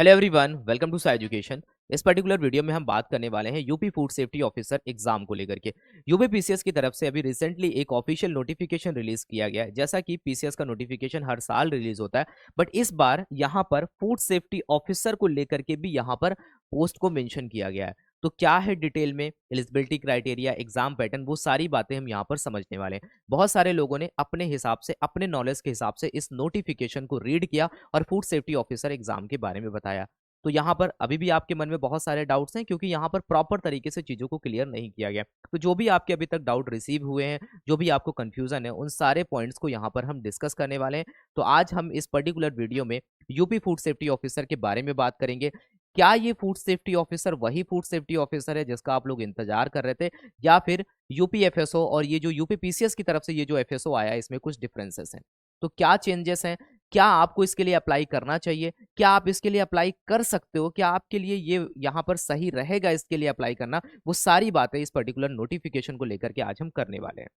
Hello everyone, welcome to Sai education. इस particular video में हम बात करने वाले हैं UP food safety officer exam को लेकर के। यूपी पीसीएस की तरफ से अभी रिसेंटली एक ऑफिशियल नोटिफिकेशन रिलीज किया गया है। जैसा कि पीसीएस का नोटिफिकेशन हर साल रिलीज होता है, बट इस बार यहाँ पर फूड सेफ्टी ऑफिसर को लेकर के भी यहाँ पर पोस्ट को मेंशन किया गया है। तो क्या है डिटेल में एलिजिबिलिटी क्राइटेरिया, एग्जाम पैटर्न, वो सारी बातें हम यहाँ पर समझने वाले हैं। बहुत सारे लोगों ने अपने हिसाब से, अपने नॉलेज के हिसाब से इस नोटिफिकेशन को रीड किया और फूड सेफ्टी ऑफिसर एग्जाम के बारे में बताया। तो यहाँ पर अभी भी आपके मन में बहुत सारे डाउट्स हैं, क्योंकि यहाँ पर प्रॉपर तरीके से चीज़ों को क्लियर नहीं किया गया। तो जो भी आपके अभी तक डाउट रिसीव हुए हैं, जो भी आपको कंफ्यूजन है, उन सारे पॉइंट्स को यहाँ पर हम डिस्कस करने वाले हैं। तो आज हम इस पर्टिकुलर वीडियो में यूपी फूड सेफ्टी ऑफिसर के बारे में बात करेंगे। क्या ये फूड सेफ्टी ऑफिसर वही फूड सेफ्टी ऑफिसर है जिसका आप लोग इंतजार कर रहे थे, या फिर यूपी एफएसओ और ये जो यूपी पीसीएस की तरफ से ये जो एफएसओ आया है, इसमें कुछ डिफरेंसेस हैं। तो क्या चेंजेस हैं, क्या आपको इसके लिए अप्लाई करना चाहिए, क्या आप इसके लिए अप्लाई कर सकते हो, क्या आपके लिए ये यहाँ पर सही रहेगा इसके लिए अप्लाई करना, वो सारी बातें इस पर्टिकुलर नोटिफिकेशन को लेकर के आज हम करने वाले हैं।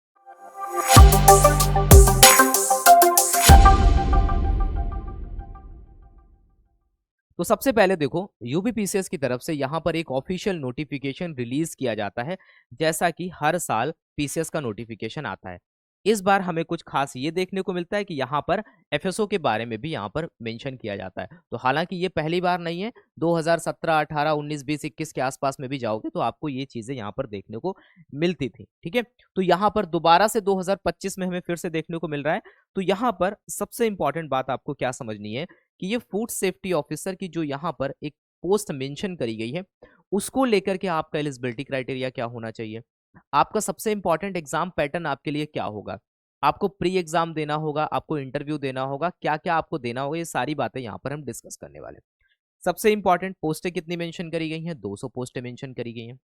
तो सबसे पहले देखो, यूपीपीसीएस की तरफ से यहाँ पर एक ऑफिशियल नोटिफिकेशन रिलीज किया जाता है, जैसा कि हर साल पीसीएस का नोटिफिकेशन आता है। इस बार हमें कुछ खास ये देखने को मिलता है कि यहाँ पर एफएसओ के बारे में भी यहाँ पर मेंशन किया जाता है। तो हालांकि ये पहली बार नहीं है, 2017, 18, 19, 20, 21 के आसपास में भी जाओगे तो आपको ये चीजें यहाँ पर देखने को मिलती थी। ठीक है, तो यहाँ पर दोबारा से 2025 में हमें फिर से देखने को मिल रहा है। तो यहाँ पर सबसे इंपॉर्टेंट बात आपको क्या समझनी है कि ये फूड सेफ्टी ऑफिसर की जो यहाँ पर एक पोस्ट मेंशन करी गई है, उसको लेकर के आपका एलिजिबिलिटी क्राइटेरिया क्या होना चाहिए। आपका सबसे इंपॉर्टेंट एग्जाम पैटर्न आपके लिए क्या होगा, आपको प्री एग्जाम देना होगा, आपको इंटरव्यू देना होगा, क्या क्या आपको देना होगा, ये सारी बातें यहाँ पर हम डिस्कस करने वाले हैं। सबसे इंपॉर्टेंट, पोस्टें कितनी मेंशन करी गई हैं? 200 पोस्टें मेंशन करी गई हैं।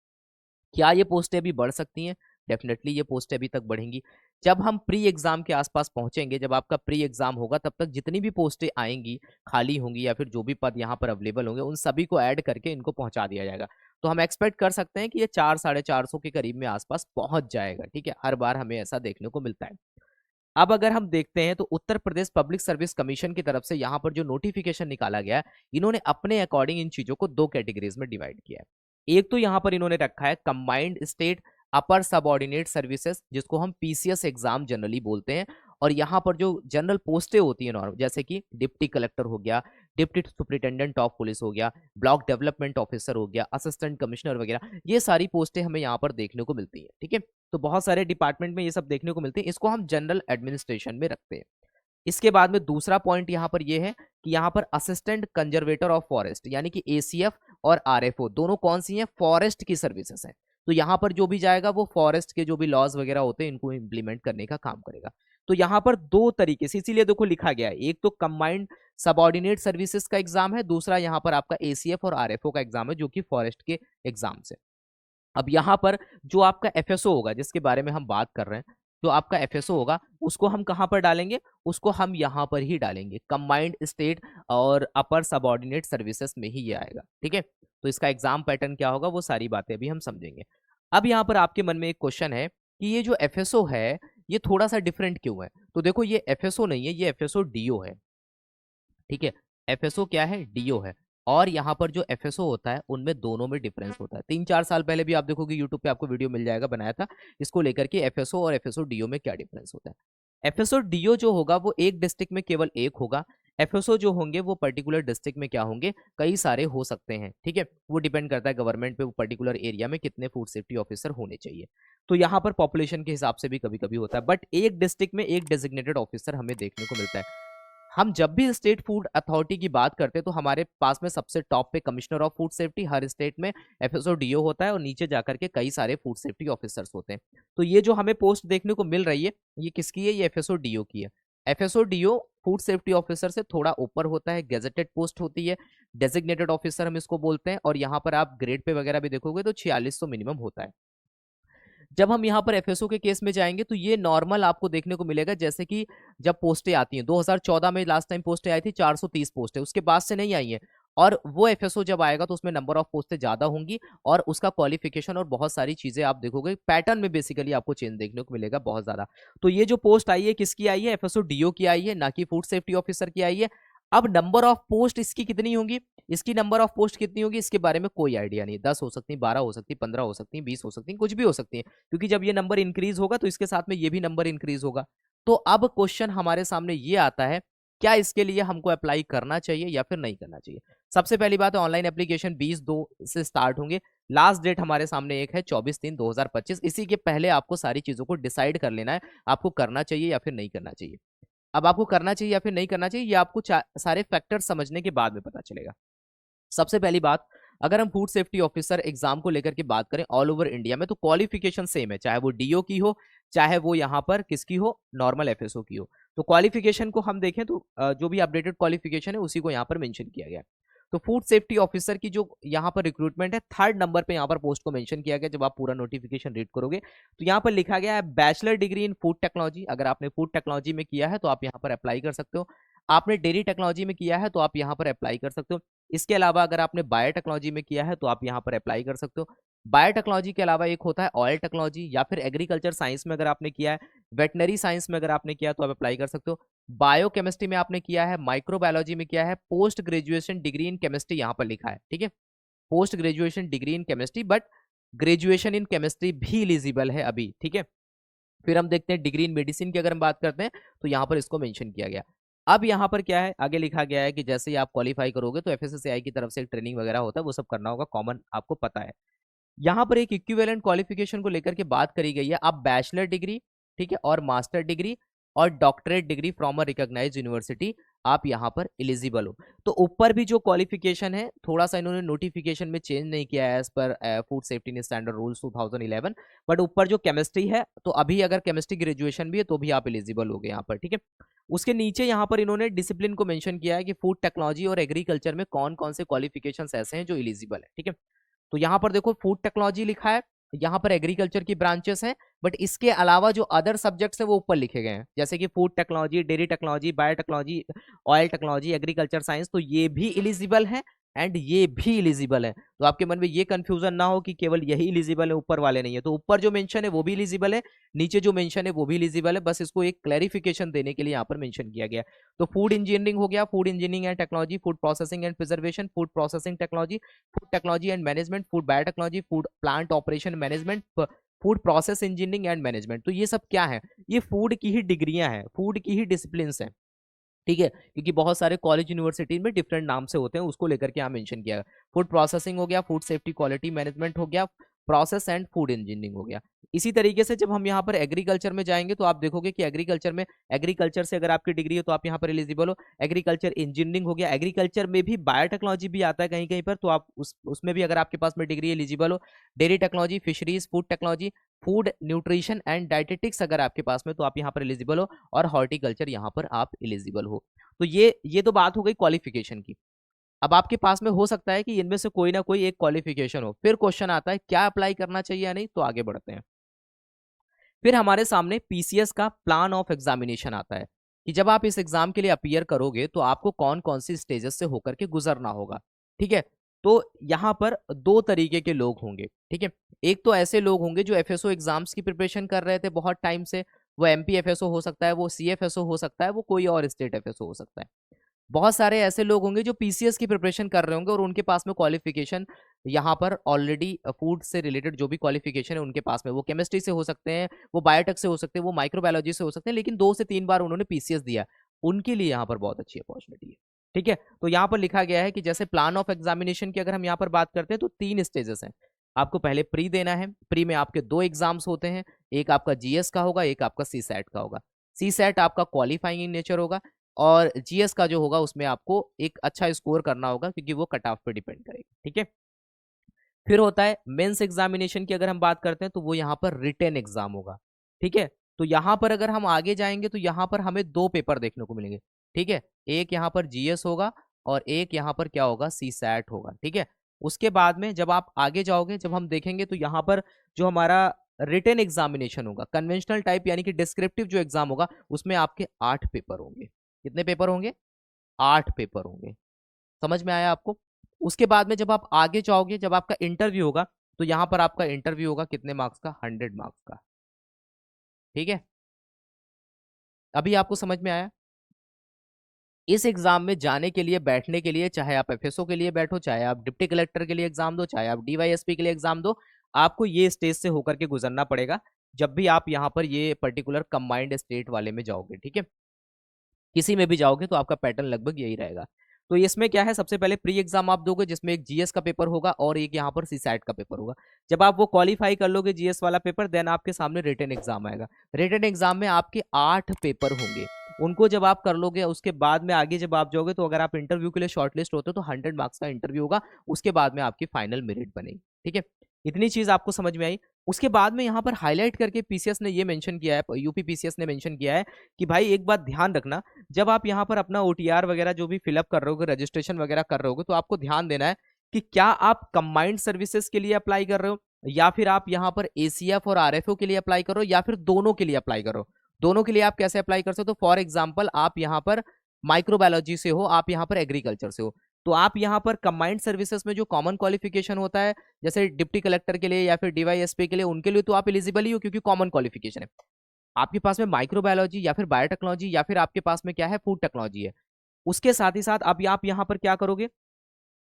क्या ये पोस्टें अभी बढ़ सकती हैं? डेफिनेटली ये पोस्टें अभी तक बढ़ेंगी। जब हम प्री एग्जाम के आसपास पहुंचेंगे, जब आपका प्री एग्जाम होगा, तब तक जितनी भी पोस्टें आएंगी, खाली होंगी या फिर जो भी पद यहाँ पर अवेलेबल होंगे, उन सभी को ऐड करके इनको पहुंचा दिया जाएगा। तो हम एक्सपेक्ट कर सकते हैं कि ये 4 साढ़े 400 के करीब में आसपास पहुंच जाएगा। ठीक है, हर बार हमें ऐसा देखने को मिलता है। अब अगर हम देखते हैं तो Uttar Pradesh public service commission की तरफ से यहाँ पर जो नोटिफिकेशन निकाला गया है, इन्होंने अपने अकॉर्डिंग इन चीजों को दो कैटेगरीज में डिवाइड किया है। एक तो यहाँ पर इन्होंने रखा है कंबाइंड स्टेट अपर सबऑर्डिनेट सर्विसेज, जिसको हम पीसीएस एग्जाम जनरली बोलते हैं। और यहाँ पर जो जनरल पोस्टें होती है नॉर्मल, जैसे कि डिप्टी कलेक्टर हो गया, डिप्टी सुपरिटेंडेंट ऑफ पुलिस हो गया, ब्लॉक डेवलपमेंट ऑफिसर हो गया, असिस्टेंट कमिश्नर वगैरह, ये सारी पोस्टें हमें यहाँ पर देखने को मिलती है। ठीक है, तो बहुत सारे डिपार्टमेंट में ये सब देखने को मिलते हैं, इसको हम जनरल एडमिनिस्ट्रेशन में रखते हैं। इसके बाद में दूसरा पॉइंट यहाँ पर ये है कि यहाँ पर असिस्टेंट कंजर्वेटर ऑफ फॉरेस्ट, यानी कि एसीएफ और आरएफओ दोनों कौन सी हैं? फॉरेस्ट की सर्विसेज हैं। तो यहाँ पर जो भी जाएगा वो फॉरेस्ट के जो भी लॉज वगैरह होते हैं, इनको इम्प्लीमेंट करने का काम करेगा। तो यहाँ पर दो तरीके से, इसीलिए देखो लिखा गया है, एक तो कंबाइंड सबऑर्डिनेट सर्विसेज का एग्जाम है, दूसरा यहाँ पर आपका एसीएफ और आरएफओ का एग्जाम है, जो कि फॉरेस्ट के एग्जाम से। अब यहाँ पर जो आपका एफएसओ होगा, जिसके बारे में हम बात कर रहे हैं, जो आपका एफएसओ होगा, उसको हम कहाँ पर डालेंगे? उसको हम यहाँ पर ही डालेंगे, कंबाइंड स्टेट और अपर सबऑर्डिनेट सर्विसेज में ही ये आएगा। ठीक है, तो इसका एग्जाम पैटर्न क्या होगा, वो सारी बातें अभी हम समझेंगे। अब यहाँ पर आपके मन में एक क्वेश्चन है कि ये जो एफएसओ है, ये थोड़ा सा डिफरेंट क्यों है? तो देखो, ये एफएसओ नहीं है, ये एफएसओ डीओ है। ठीक है, एफएसओ क्या है? डीओ है। और यहाँ पर जो एफएसओ होता है, उनमें दोनों में डिफरेंस होता है। 3-4 साल पहले भी आप देखोगे यूट्यूब पे आपको वीडियो मिल जाएगा, बनाया था इसको लेकर के, एफएसओ और एफएसओ डीओ में क्या डिफरेंस होता है। एफएसओ डीओ जो होगा वो एक डिस्ट्रिक्ट में केवल एक होगा। एफएसओ जो होंगे वो पर्टिकुलर डिस्ट्रिक्ट में क्या होंगे? कई सारे हो सकते हैं। ठीक है, वो डिपेंड करता है गवर्नमेंट पे, वो पर्टिकुलर एरिया में कितने फूड सेफ्टी ऑफिसर होने चाहिए। तो यहाँ पर पॉपुलेशन के हिसाब से भी कभी कभी होता है, बट एक डिस्ट्रिक्ट में एक डेजिग्नेटेड ऑफिसर हमें देखने को मिलता है। हम जब भी स्टेट फूड अथॉरिटी की बात करते हैं, तो हमारे पास में सबसे टॉप पे commissioner of food safety, her state में एफएसओ डीओ होता है, और नीचे जाकर के कई सारे फूड सेफ्टी ऑफिसर्स होते हैं। तो ये जो हमें पोस्ट देखने को मिल रही है, ये किसकी है? ये एफएसओ डीओ की है। FSO DO food safety officer से थोड़ा ऊपर होता है, गेजेटेड पोस्ट होती है, डेजिग्नेटेड ऑफिसर हम इसको बोलते हैं। और यहाँ पर आप ग्रेड पे वगैरह भी देखोगे तो 4600 मिनिमम होता है। जब हम यहाँ पर एफएसओ के केस में जाएंगे, तो ये नॉर्मल आपको देखने को मिलेगा, जैसे कि जब पोस्टें आती हैं, 2014 में लास्ट टाइम पोस्टें आई थी, 430 पोस्टें, उसके बाद से नहीं आई हैं। और वो एफएसओ जब आएगा तो उसमें नंबर ऑफ पोस्टें ज्यादा होंगी, और उसका क्वालिफिकेशन और बहुत सारी चीजें आप देखोगे, पैटर्न में बेसिकली आपको चेंज देखने को मिलेगा बहुत ज्यादा। तो ये जो पोस्ट आई है, किसकी आई है? एफएसओ डीओ की आई है, ना कि फूड सेफ्टी ऑफिसर की आई है। अब नंबर ऑफ पोस्ट इसकी कितनी होंगी, इसकी नंबर ऑफ पोस्ट कितनी होगी इसके बारे में कोई आइडिया नहीं। 10 हो सकती, 12 हो सकती, 15 हो सकती, 20 हो सकती, कुछ भी हो सकती है, क्योंकि जब ये नंबर इंक्रीज होगा तो इसके साथ में ये भी नंबर इंक्रीज होगा। तो अब क्वेश्चन हमारे सामने ये आता है, क्या इसके लिए हमको अप्लाई करना चाहिए या फिर नहीं करना चाहिए। सबसे पहली बात है, ऑनलाइन एप्लीकेशन 20/2 से स्टार्ट होंगे। लास्ट डेट हमारे सामने एक है 24/3/2025। इसी के पहले आपको सारी चीजों को डिसाइड कर लेना है, आपको करना चाहिए या फिर नहीं करना चाहिए। अब आपको करना चाहिए या फिर नहीं करना चाहिए, ये आपको सारे फैक्टर्स समझने के बाद में पता चलेगा। सबसे पहली बात, अगर हम फूड सेफ्टी ऑफिसर एग्जाम को लेकर के बात करें ऑल ओवर इंडिया में, तो क्वालिफिकेशन सेम है, चाहे वो डीओ की हो, चाहे वो यहाँ पर किसकी हो, नॉर्मल एफएसओ की हो। तो क्वालिफिकेशन को हम देखें तो जो भी अपडेटेड क्वालिफिकेशन है उसी को यहाँ पर मेंशन किया गया है। तो फूड सेफ्टी ऑफिसर की जो यहाँ पर रिक्रूटमेंट है, 3rd नंबर पे यहाँ पर पोस्ट को मेंशन किया गया। जब आप पूरा नोटिफिकेशन रीड करोगे तो यहाँ पर लिखा गया है bachelor degree in food technology. अगर आपने फूड टेक्नोलॉजी में किया है तो आप यहाँ पर अप्लाई कर सकते हो। आपने डेयरी टेक्नोलॉजी में किया है तो आप यहाँ पर अप्लाई कर सकते हो। इसके अलावा अगर आपने बायोटेक्नोलॉजी में किया है तो आप यहाँ पर अप्लाई कर सकते हो। बायोटेक्नोलॉजी के अलावा एक होता है ऑयल टेक्नोलॉजी, या फिर एग्रीकल्चर साइंस में अगर आपने किया है, वेटनरी साइंस में अगर आपने किया है तो आप अप्लाई कर सकते हो। बायोकेमिस्ट्री में आपने किया है, माइक्रोबायोलॉजी में किया है, post graduation degree in chemistry यहाँ पर लिखा है, ठीक है, post graduation degree in chemistry, but graduation in chemistry भी इलिजिबल है अभी, ठीक है। फिर हम देखते हैं डिग्री इन मेडिसिन की अगर हम बात करते हैं तो यहाँ पर इसको मेंशन किया गया। अब यहाँ पर क्या है, आगे लिखा गया है कि जैसे ही आप क्वालिफाई करोगे तो एफएसएसएआई की तरफ से एक ट्रेनिंग वगैरह होता है, वो सब करना होगा, कॉमन आपको पता है। यहाँ पर एक इक्विवेलेंट क्वालिफिकेशन को लेकर के बात करी गई है। आप बैचलर डिग्री, ठीक है, और मास्टर डिग्री और doctorate degree from a recognised university, आप यहाँ पर एलिजिबल हो। तो ऊपर भी जो क्वालिफिकेशन है, थोड़ा सा इन्होंने नोटिफिकेशन में चेंज नहीं किया है एज पर food safety standard rules 2011, but ऊपर जो केमिस्ट्री है, तो अभी अगर केमिस्ट्री ग्रेजुएशन भी है तो भी आप एलिजिबल हो गए यहाँ पर, ठीक है। उसके नीचे यहाँ पर इन्होंने डिसिप्लिन को मेंशन किया है कि फूड टेक्नोलॉजी और एग्रीकल्चर में कौन कौन से क्वालिफिकेशंस ऐसे हैं जो एलिजिबल है, ठीक है। तो यहाँ पर देखो फूड टेक्नोलॉजी लिखा है, यहाँ पर एग्रीकल्चर की ब्रांचेस हैं, बट इसके अलावा जो अदर सब्जेक्ट्स हैं वो ऊपर लिखे गए हैं, जैसे कि food technology, dairy technology, biotechnology, oil technology, agriculture science, तो ये भी एलिजिबल है एंड ये भी एलिजिबल है। तो आपके मन में ये कंफ्यूजन ना हो कि केवल यही एलिजिबल है, ऊपर वाले नहीं है। तो ऊपर जो मेंशन है वो भी एलिजिबल है, नीचे जो मेंशन है वो भी एलिजिबल है, बस इसको एक क्लैरिफिकेशन देने के लिए यहाँ पर मेंशन किया गया। तो फूड इंजीनियरिंग हो गया, food engineering and technology, food processing and preservation, food processing technology, food technology and management, food biotechnology, food plant operation management, food process engineering and management. तो ये सब क्या है, ये फूड की ही डिग्रियां हैं, फूड की ही डिसिप्लिन हैं, ठीक है, क्योंकि बहुत सारे कॉलेज यूनिवर्सिटी में डिफरेंट नाम से होते हैं, उसको लेकर के यहाँ मेंशन किया है। फूड प्रोसेसिंग हो गया, फूड सेफ्टी क्वालिटी मैनेजमेंट हो गया, प्रोसेस एंड फूड इंजीनियरिंग हो गया। इसी तरीके से जब हम यहाँ पर एग्रीकल्चर में जाएंगे तो आप देखोगे कि एग्रीकल्चर में, एग्रीकल्चर से अगर आपकी डिग्री है तो आप यहाँ पर एलिजिबल हो। एग्रीकल्चर इंजीनियरिंग हो गया, एग्रीकल्चर में भी बायोटेक्नोलॉजी भी आता है कहीं कहीं पर, तो आप उसमें भी अगर आपके पास में डिग्री एलिजिबल हो। Dairy technology, fisheries, food technology, food nutrition and dietetics अगर आपके पास में, तो आप यहाँ पर एलिजिबल हो, और हॉर्टिकल्चर यहाँ पर आप एलिजिबल हो। तो ये तो बात हो गई क्वालिफिकेशन की। अब आपके पास में हो सकता है कि इनमें से कोई ना कोई एक क्वालिफिकेशन हो, फिर क्वेश्चन आता है क्या अप्लाई करना चाहिए या नहीं, तो आगे बढ़ते हैं। फिर हमारे सामने पीसीएस का प्लान ऑफ एग्जामिनेशन आता है कि जब आप इस एग्जाम के लिए अपीयर करोगे तो आपको कौन कौन सी स्टेजेस से होकर के गुजरना होगा, ठीक है। तो यहाँ पर दो तरीके के लोग होंगे, ठीक है। एक तो ऐसे लोग होंगे जो एफएसओ एग्जाम्स की प्रिपरेशन कर रहे थे बहुत टाइम से, वो एमपी एफएसओ हो सकता है, वो सीएफएसओ हो सकता है, वो कोई और स्टेट एफएसओ हो सकता है। बहुत सारे ऐसे लोग होंगे जो पीसीएस की प्रिपरेशन कर रहे होंगे और उनके पास में क्वालिफिकेशन यहाँ पर ऑलरेडी फूड से रिलेटेड जो भी क्वालिफिकेशन है उनके पास में, वो केमिस्ट्री से हो सकते हैं, वो बायोटेक से हो सकते हैं, वो माइक्रोबायोलॉजी से हो सकते हैं, लेकिन 2 से 3 बार उन्होंने पीसीएस दिया, उनके लिए यहाँ पर बहुत अच्छी अपॉर्चुनिटी है, ठीक है। तो यहाँ पर लिखा गया है कि जैसे प्लान ऑफ एग्जामिनेशन की अगर हम यहाँ पर बात करते हैं तो 3 स्टेजेस हैं। आपको पहले प्री देना है, प्री में आपके 2 एग्जाम्स होते हैं, एक आपका जीएस का होगा, एक आपका सी सैट का होगा। सी सैट आपका क्वालिफाइंग इन नेचर होगा, और जीएस का जो होगा उसमें आपको एक अच्छा स्कोर करना होगा, क्योंकि वो कट ऑफ पे डिपेंड करेगा, ठीक है। फिर होता है मेंस एग्जामिनेशन की अगर हम बात करते हैं तो वो यहाँ पर रिटेन एग्जाम होगा, ठीक है। तो यहाँ पर अगर हम आगे जाएंगे तो यहाँ पर हमें 2 पेपर देखने को मिलेंगे, ठीक है। एक यहाँ पर जीएस होगा और एक यहाँ पर क्या होगा, सी सैट होगा, ठीक है। उसके बाद में जब आप आगे जाओगे, जब हम देखेंगे तो यहाँ पर जो हमारा रिटेन एग्जामिनेशन होगा कन्वेंशनल टाइप यानी कि डिस्क्रिप्टिव जो एग्जाम होगा, उसमें आपके 8 पेपर होंगे। कितने पेपर होंगे, 8 पेपर होंगे। समझ में आया आपको। उसके बाद में जब आप आगे जाओगे, जब आपका इंटरव्यू होगा, तो यहां पर आपका इंटरव्यू होगा कितने मार्क्स का, 100 मार्क्स का, ठीक है। अभी आपको समझ में आया। इस एग्जाम में जाने के लिए, बैठने के लिए, चाहे आप एफएसओ के लिए बैठो, चाहे आप डिप्टी कलेक्टर के लिए एग्जाम दो, चाहे आप डीवाईएसपी के लिए एग्जाम दो, आपको ये स्टेज से होकर के गुजरना पड़ेगा जब भी आप यहाँ पर ये पर्टिकुलर कंबाइंड स्टेट वाले में जाओगे। ठीक है, किसी में भी जाओगे तो आपका पैटर्न लगभग यही रहेगा। तो इसमें क्या है, सबसे पहले प्री एग्जाम आप दोगे जिसमें एक जीएस का पेपर होगा और एक यहाँ पर सीसैट का पेपर होगा। जब आप वो क्वालिफाई कर लोगे जीएस वाला पेपर, देन आपके सामने रिटन एग्जाम आएगा। रिटन एग्जाम में आपके 8 पेपर होंगे। उनको जब आप कर लोगे उसके बाद में आगे जब आप जाओगे, तो अगर आप इंटरव्यू के लिए शॉर्टलिस्ट होते हो तो 100 मार्क्स का इंटरव्यू होगा, उसके बाद में आपकी फाइनल मेरिट बनेगी। ठीक है, इतनी चीज आपको समझ में आई। उसके बाद में यहाँ पर हाईलाइट करके पीसीएस ने ये मेंशन किया है, यूपी पीसीएस ने मेंशन किया है कि भाई एक बात ध्यान रखना, जब आप यहाँ पर अपना ओटीआर वगैरह जो भी फिलअप कर रहे होगे, रजिस्ट्रेशन वगैरह कर रहे होगे, तो आपको ध्यान देना है कि क्या आप कंबाइंड सर्विसेज के लिए अप्लाई कर रहे हो, या फिर आप यहाँ पर एसीएफ और आरएफओ के लिए अप्लाई कर रहे हो, या फिर दोनों के लिए अप्लाई कर रहे हो। दोनों के लिए आप कैसे अप्लाई कर सकते हो? फॉर एग्जाम्पल, आप यहाँ पर माइक्रोबायोलॉजी से हो, आप यहाँ पर एग्रीकल्चर से हो, तो आप यहाँ पर कंबाइंड सर्विसेज में जो कॉमन क्वालिफिकेशन होता है, जैसे डिप्टी कलेक्टर के लिए या फिर डीवाईएसपी के लिए, उनके लिए तो आप एलिजिबल ही हो क्योंकि कॉमन क्वालिफिकेशन है। आपके पास में माइक्रोबायोलॉजी या फिर बायोटेक्नोलॉजी या फिर आपके पास में क्या है, फूड टेक्नोलॉजी है, उसके साथ ही साथ अब आप यहाँ पर क्या करोगे,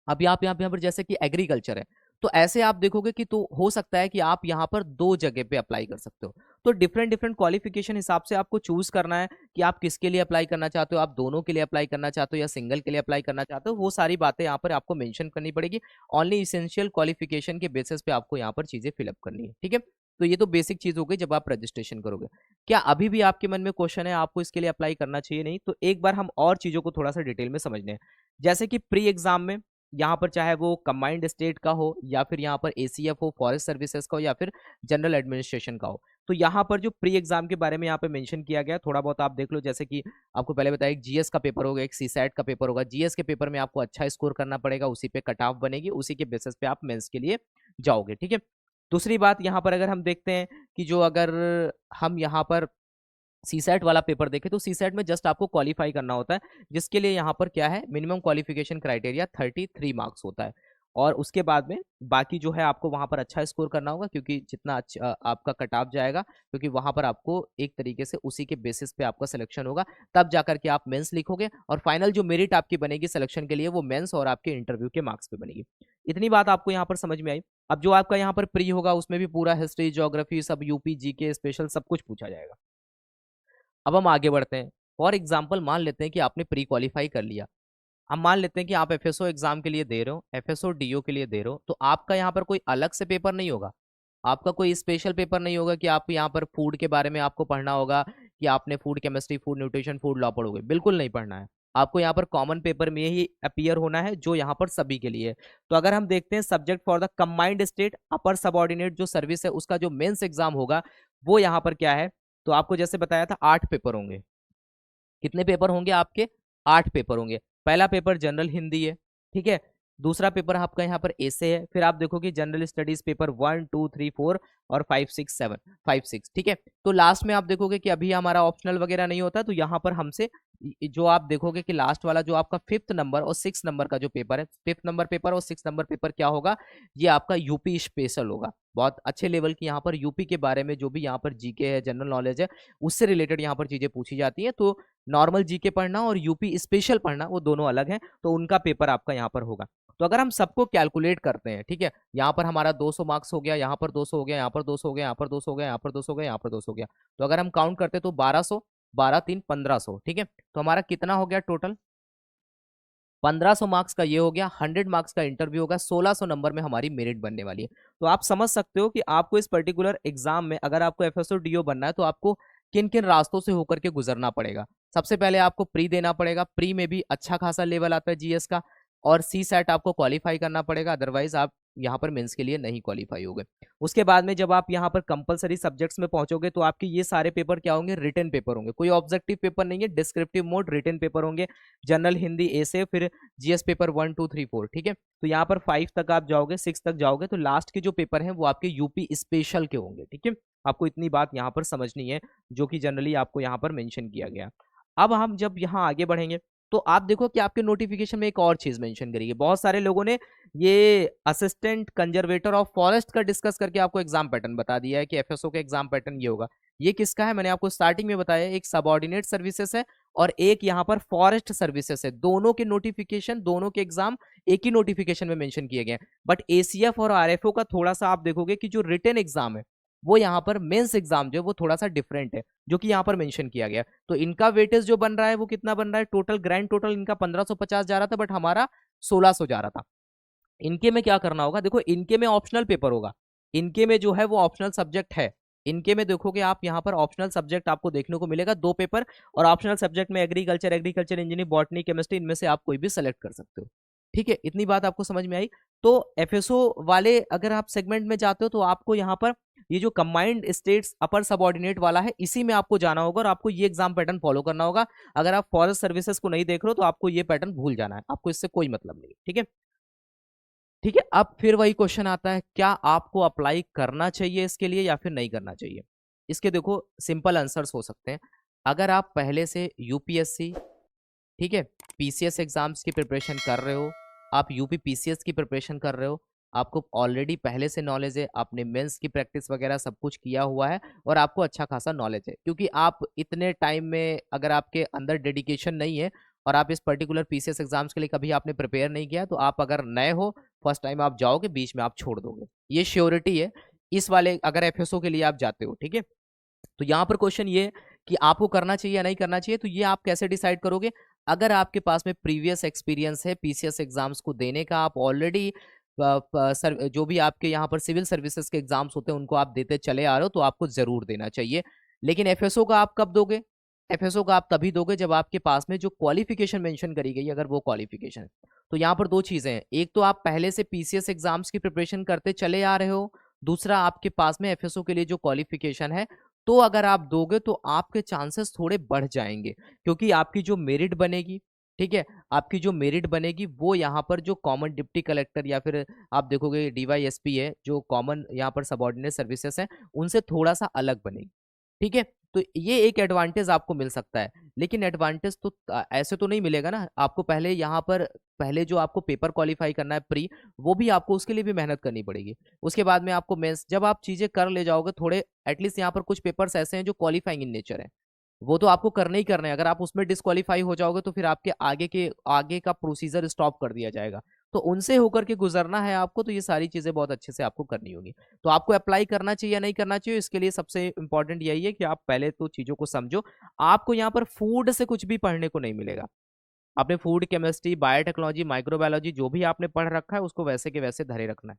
अभी आप यहाँ पर जैसे कि एग्रीकल्चर है, तो ऐसे आप देखोगे कि तो हो सकता है कि आप यहाँ पर 2 जगह पे अप्लाई कर सकते हो। तो डिफरेंट डिफरेंट क्वालिफिकेशन हिसाब से आपको चूज करना है कि आप किसके लिए अप्लाई करना चाहते हो, आप दोनों के लिए अप्लाई करना चाहते हो या सिंगल के लिए अप्लाई करना चाहते हो, वो सारी बातें यहाँ पर आपको मेंशन करनी पड़ेगी। ओनली इसेंशियल क्वालिफिकेशन के बेसिस पे आपको यहाँ पर चीजें फिलअप करनी है। ठीक है, तो ये तो बेसिक चीज हो गई जब आप रजिस्ट्रेशन करोगे। क्या अभी भी आपके मन में क्वेश्चन है आपको इसके लिए अप्लाई करना चाहिए नहीं? तो एक बार हम और चीजों को थोड़ा सा डिटेल में समझने हैं। जैसे कि प्री एग्जाम में यहाँ पर चाहे वो कंबाइंड स्टेट का हो या फिर यहाँ पर एसीएफ हो, फॉरेस्ट सर्विसेज का हो या फिर जनरल एडमिनिस्ट्रेशन का हो, तो यहाँ पर जो प्री एग्जाम के बारे में यहाँ पे मेंशन किया गया, थोड़ा बहुत आप देख लो। जैसे कि आपको पहले बताया, एक जीएस का पेपर होगा, एक सीसैट का पेपर होगा। जीएस के पेपर में आपको अच्छा स्कोर करना पड़ेगा, उसी पे कट ऑफ बनेगी, उसी के बेसिस पे आप मेंस के लिए जाओगे। ठीक है, दूसरी बात यहाँ पर अगर हम देखते हैं कि जो अगर हम यहाँ पर सीसैट वाला पेपर देखें, तो सीसैट में जस्ट आपको क्वालिफाई करना होता है, जिसके लिए यहाँ पर क्या है, मिनिमम क्वालिफिकेशन क्राइटेरिया 33 मार्क्स होता है। और उसके बाद में बाकी जो है आपको वहां पर अच्छा स्कोर करना होगा, क्योंकि जितना अच्छा आपका कट ऑफ जाएगा, क्योंकि वहां पर आपको एक तरीके से उसी के बेसिस पे आपका सिलेक्शन होगा, तब जाकर के आप मेंस लिखोगे और फाइनल जो मेरिट आपकी बनेगी सिलेक्शन के लिए, वो मेंस और आपके इंटरव्यू के मार्क्स पे बनेगी। इतनी बात आपको यहाँ पर समझ में आई। अब जो आपका यहाँ पर प्री होगा, उसमें भी पूरा हिस्ट्री, ज्योग्राफी, सब यूपी जीके स्पेशल सब कुछ पूछा जाएगा। अब हम आगे बढ़ते हैं। फॉर एग्जाम्पल, मान लेते हैं कि आपने प्री क्वालिफाई कर लिया। हम मान लेते हैं कि आप एफएसओ एग्जाम के लिए दे रहे हो, एफएसओ डीओ के लिए दे रहे हो, तो आपका यहाँ पर कोई अलग से पेपर नहीं होगा, आपका कोई स्पेशल पेपर नहीं होगा कि आप यहाँ पर फूड के बारे में आपको पढ़ना होगा कि आपने food chemistry, food nutrition, food law पढ़ोगे, बिल्कुल नहीं पढ़ना है। आपको यहाँ पर कॉमन पेपर में ही अपीयर होना है, जो यहाँ पर सभी के लिए है। तो अगर हम देखते हैं subject for the combined state upper subordinate जो सर्विस है, उसका जो मेंस एग्जाम होगा, वो यहाँ पर क्या है, तो आपको जैसे बताया था 8 पेपर होंगे। कितने पेपर होंगे आपके? 8 पेपर होंगे। पहला पेपर जनरल हिंदी है, ठीक है। दूसरा पेपर आपका यहाँ पर एसे है। फिर आप देखोगे जनरल स्टडीज पेपर 1 2 3 4 और 5 6 7 5 6, ठीक है। तो लास्ट में आप देखोगे कि अभी हमारा ऑप्शनल वगैरह नहीं होता, तो यहाँ पर हमसे जो आप देखोगे कि लास्ट वाला जो आपका 5th नंबर और 6 नंबर का जो पेपर है, 5th नंबर पेपर और 6 नंबर पेपर क्या होगा, ये आपका यूपी स्पेशल होगा। बहुत अच्छे लेवल की यहाँ पर यूपी के बारे में जो भी यहाँ पर जीके है, जनरल नॉलेज है, उससे रिलेटेड यहाँ पर चीजें पूछी जाती है। तो नॉर्मल जीके पढ़ना और यूपी स्पेशल पढ़ना वो दोनों अलग हैं, तो उनका पेपर आपका यहाँ पर होगा। तो अगर हम सबको कैलकुलेट करते हैं, ठीक है, यहाँ पर हमारा 200 मार्क्स हो गया, यहाँ पर 200 हो गया, यहाँ पर 200 हो गया, यहाँ पर 200 हो गया, यहाँ पर 200 हो गया, यहाँ पर 200 हो गया, तो अगर हम काउंट करते तो 1200, 12 3 1500, ठीक है। तो हमारा कितना हो गया टोटल? 1500 मार्क्स का ये हो गया, 100 मार्क्स का इंटरव्यू होगा, 1600 नंबर में हमारी मेरिट बनने वाली है। तो आप समझ सकते हो कि आपको इस पर्टिकुलर एग्जाम में अगर आपको एफएसओ डीओ बनना है, तो आपको किन किन रास्तों से होकर के गुजरना पड़ेगा। सबसे पहले आपको प्री देना पड़ेगा, प्री में भी अच्छा खासा लेवल आता है जीएस का, और सी सेट आपको क्वालिफाई करना पड़ेगा, अदरवाइज आप यहाँ पर मेंस के लिए नहीं क्वालिफाई होगे। उसके बाद में जब आप यहाँ पर कंपलसरी सब्जेक्ट्स में पहुंचोगे, तो आपके ये सारे पेपर क्या होंगे, रिटन पेपर होंगे। कोई ऑब्जेक्टिव पेपर नहीं है, डिस्क्रिप्टिव मोड रिटन पेपर होंगे। जनरल हिंदी ए से फिर जीएस पेपर 1 2 3 4, ठीक है। तो यहाँ पर 5 तक आप जाओगे, 6 तक जाओगे, तो लास्ट के जो पेपर हैं वो आपके यूपी स्पेशल के होंगे, ठीक है। आपको इतनी बात यहाँ पर समझनी है, जो कि जनरली आपको यहाँ पर मेंशन किया गया। अब हम जब यहाँ आगे बढ़ेंगे, तो आप देखो कि आपके नोटिफिकेशन में एक और चीज मेंशन करी है। बहुत सारे लोगों ने ये असिस्टेंट कंजर्वेटर ऑफ फॉरेस्ट का डिस्कस करके आपको एग्जाम पैटर्न बता दिया है कि एफएसओ का एग्जाम पैटर्न ये होगा। ये किसका है? मैंने आपको स्टार्टिंग में बताया, एक सबऑर्डिनेट सर्विसेज है और एक यहाँ पर फॉरेस्ट सर्विसेज है। दोनों के नोटिफिकेशन, दोनों के एग्जाम एक ही नोटिफिकेशन में मेंशन किए गए हैं। बट एसीएफ और आरएफओ का थोड़ा सा आप देखोगे कि जो रिटन एग्जाम है वो यहाँ पर मेंस एग्जाम जो है वो थोड़ा सा डिफरेंट है, जो कि यहाँ पर मेंशन किया गया। तो इनका वेटेज जो बन रहा है वो कितना बन रहा है, टोटल ग्रैंड टोटल इनका 1550 जा रहा था, बट हमारा 1600 जा रहा था। इनके में क्या करना होगा, देखो इनके में ऑप्शनल पेपर होगा, इनके में जो है वो ऑप्शनल सब्जेक्ट है। इनके में देखोगे आप यहाँ पर ऑप्शनल सब्जेक्ट आपको देखने को मिलेगा 2 पेपर, और ऑप्शनल सब्जेक्ट में agriculture, agriculture engineering, botany, chemistry, इनमें से आप कोई भी सेलेक्ट कर सकते हो। ठीक है, इतनी बात आपको समझ में आई। तो एफएसओ वाले अगर आप सेगमेंट में जाते हो तो आपको यहाँ पर ये जो कंबाइंड स्टेट्स अपर सबऑर्डिनेट वाला है इसी में आपको जाना होगा, और आपको ये एग्जाम पैटर्न फॉलो करना होगा। अगर आप फॉरेस्ट सर्विसेज को नहीं देख रहे हो तो आपको ये पैटर्न भूल जाना है, आपको इससे कोई मतलब नहीं। ठीक है, ठीक है। अब फिर वही क्वेश्चन आता है, क्या आपको अप्लाई करना चाहिए इसके लिए या फिर नहीं करना चाहिए। इसके देखो सिंपल आंसर्स हो सकते हैं। अगर आप पहले से यूपीएससी, ठीक है, पीसीएस एग्जाम्स की प्रिपरेशन कर रहे हो, आप यूपी पीसीएस की प्रिपरेशन कर रहे हो, आपको ऑलरेडी पहले से नॉलेज है, आपने मेंस की प्रैक्टिस वगैरह सब कुछ किया हुआ है, और आपको अच्छा खासा नॉलेज है, क्योंकि आप इतने टाइम में अगर आपके अंदर डेडिकेशन नहीं है और आप इस पर्टिकुलर पीसीएस एग्जाम्स के लिए कभी आपने प्रिपेयर नहीं किया, तो आप अगर नए हो, फर्स्ट टाइम आप जाओगे, बीच में आप छोड़ दोगे, ये श्योरिटी है इस वाले अगर एफएसओ के लिए आप जाते हो। ठीक है, तो यहाँ पर क्वेश्चन ये कि आपको करना चाहिए या नहीं करना चाहिए, तो ये आप कैसे डिसाइड करोगे। अगर आपके पास में प्रीवियस एक्सपीरियंस है पीसीएस एग्जाम्स को देने का, आप ऑलरेडी जो भी आपके यहाँ पर सिविल सर्विसेज के एग्जाम्स होते हैं उनको आप देते चले आ रहे हो, तो आपको जरूर देना चाहिए। लेकिन एफएसओ का आप कब दोगे, एफएसओ का आप तभी दोगे जब आपके पास में जो क्वालिफिकेशन मेंशन करी गई अगर वो क्वालिफिकेशन है। तो यहाँ पर दो चीजें हैं, एक तो आप पहले से पीसीएस एग्जाम्स की प्रिपरेशन करते चले आ रहे हो, दूसरा आपके पास में एफएसओ के लिए जो क्वालिफिकेशन है, तो अगर आप दोगे तो आपके चांसेस थोड़े बढ़ जाएंगे, क्योंकि आपकी जो मेरिट बनेगी, ठीक है, आपकी जो मेरिट बनेगी वो यहाँ पर जो कॉमन डिप्टी कलेक्टर या फिर आप देखोगे डीवाईएसपी है, जो कॉमन यहाँ पर सबऑर्डिनेट सर्विसेज है, उनसे थोड़ा सा अलग बनेगी। ठीक है, तो ये एक एडवांटेज आपको मिल सकता है। लेकिन एडवांटेज तो ऐसे तो नहीं मिलेगा ना, आपको पहले यहाँ पर पहले जो आपको पेपर क्वालिफाई करना है प्री, वो भी आपको उसके लिए भी मेहनत करनी पड़ेगी। उसके बाद में आपको मेंस, जब आप चीजें कर ले जाओगे थोड़े, एटलीस्ट यहाँ पर कुछ पेपर्स ऐसे हैं जो क्वालिफाइंग इन नेचर है, वो तो आपको करने ही करने हैं। अगर आप उसमें डिस्क्वालीफाई हो जाओगे तो फिर आपके आगे का प्रोसीजर स्टॉप कर दिया जाएगा, तो उनसे होकर के गुजरना है आपको, तो ये सारी चीजें बहुत अच्छे से आपको करनी होगी। तो आपको अप्लाई करना चाहिए या नहीं करना चाहिए, इसके लिए सबसे इंपॉर्टेंट यही है कि आप पहले तो चीजों को समझो। आपको यहाँ पर फूड से कुछ भी पढ़ने को नहीं मिलेगा। आपने फूड केमिस्ट्री, बायोटेक्नोलॉजी, माइक्रोबायोलॉजी जो भी आपने पढ़ रखा है उसको वैसे के वैसे धरे रखना है,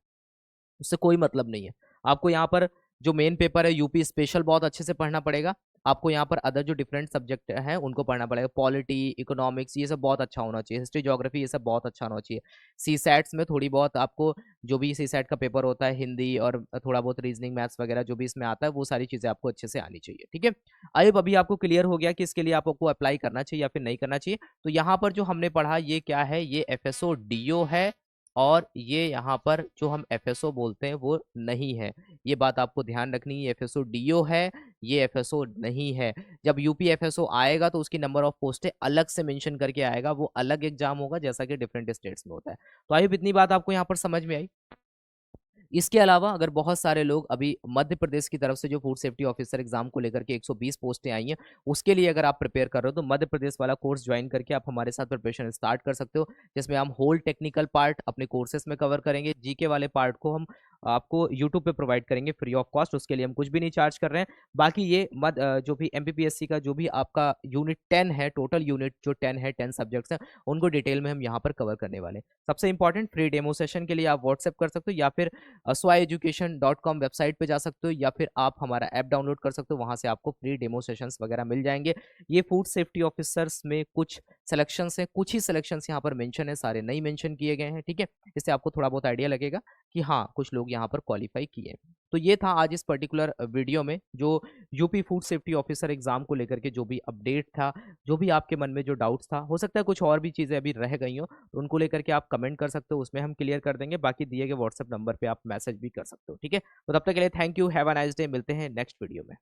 उससे कोई मतलब नहीं है। आपको यहाँ पर जो मेन पेपर है यूपी स्पेशल बहुत अच्छे से पढ़ना पड़ेगा। आपको यहाँ पर अदर जो डिफरेंट सब्जेक्ट हैं उनको पढ़ना पड़ेगा, पॉलिटी, इकोनॉमिक्स, ये सब बहुत अच्छा होना चाहिए, हिस्ट्री, ज्योग्राफी, ये सब बहुत अच्छा होना चाहिए। सी सैट्स में थोड़ी बहुत आपको जो भी सी सैट का पेपर होता है, हिंदी और थोड़ा बहुत रीजनिंग, मैथ्स वगैरह जो भी इसमें आता है, वो सारी चीज़ें आपको अच्छे से आनी चाहिए। ठीक है, आई होप अभी आपको क्लियर हो गया कि इसके लिए आपको अप्लाई करना चाहिए या फिर नहीं करना चाहिए। तो यहाँ पर जो हमने पढ़ा ये क्या है, ये एफएसओ डीओ है, और ये यहाँ पर जो हम एफएसओ बोलते हैं वो नहीं है। ये बात आपको ध्यान रखनी है, एफएसओ डीओ है, ये एफएसओ नहीं है। जब यूपी एफएसओ आएगा तो उसकी नंबर ऑफ पोस्टें अलग से मेंशन करके आएगा, वो अलग एग्जाम होगा जैसा कि डिफरेंट स्टेट्स में होता है। तो आई होप इतनी बात आपको यहाँ पर समझ में आई। इसके अलावा अगर बहुत सारे लोग अभी मध्य प्रदेश की तरफ से जो फूड सेफ्टी ऑफिसर एग्जाम को लेकर के 120 पोस्टें आई हैं, उसके लिए अगर आप प्रिपेयर कर रहे हो तो मध्य प्रदेश वाला कोर्स ज्वाइन करके आप हमारे साथ प्रिपरेशन स्टार्ट कर सकते हो, जिसमें हम होल टेक्निकल पार्ट अपने कोर्सेज में कवर करेंगे। जीके वाले पार्ट को हम आपको यूट्यूब पे प्रोवाइड करेंगे फ्री ऑफ कॉस्ट, उसके लिए हम कुछ भी नहीं चार्ज कर रहे हैं। बाकी ये जो भी एमपीपीएससी का जो भी आपका यूनिट 10 है, टोटल यूनिट जो 10 है, 10 सब्जेक्ट्स हैं, उनको डिटेल में हम यहाँ पर कवर करने वाले हैं। सबसे इंपॉर्टेंट, फ्री डेमो सेशन के लिए आप व्हाट्सएप कर सकते हो, या फिर swieducation.com वेबसाइट पे जा सकते हो, या फिर आप हमारा ऐप डाउनलोड कर सकते हो, वहां से आपको फ्री डेमो सेशंस वगैरह मिल जाएंगे। ये फूड सेफ्टी ऑफिसर्स में कुछ सिलेक्शंस हैं, कुछ ही सिलेक्शंस यहाँ पर मेंशन है, सारे नहीं मेंशन किए गए हैं। ठीक है, इससे आपको थोड़ा बहुत आइडिया लगेगा कि हाँ कुछ लोग यहाँ पर क्वालिफाई किए हैं। तो ये था आज इस पर्टिकुलर वीडियो में जो UP food safety officer exam को लेकर के जो भी अपडेट था, जो भी आपके मन में जो डाउट्स था, हो सकता है कुछ और भी चीज़ें अभी रह गई हो, तो उनको लेकर के आप कमेंट कर सकते हो, उसमें हम क्लियर कर देंगे। बाकी दिए गए व्हाट्सएप नंबर पे आप मैसेज भी कर सकते हो। ठीक है, तो तब तक के लिए thank you, have a nice day, मिलते हैं नेक्स्ट वीडियो में।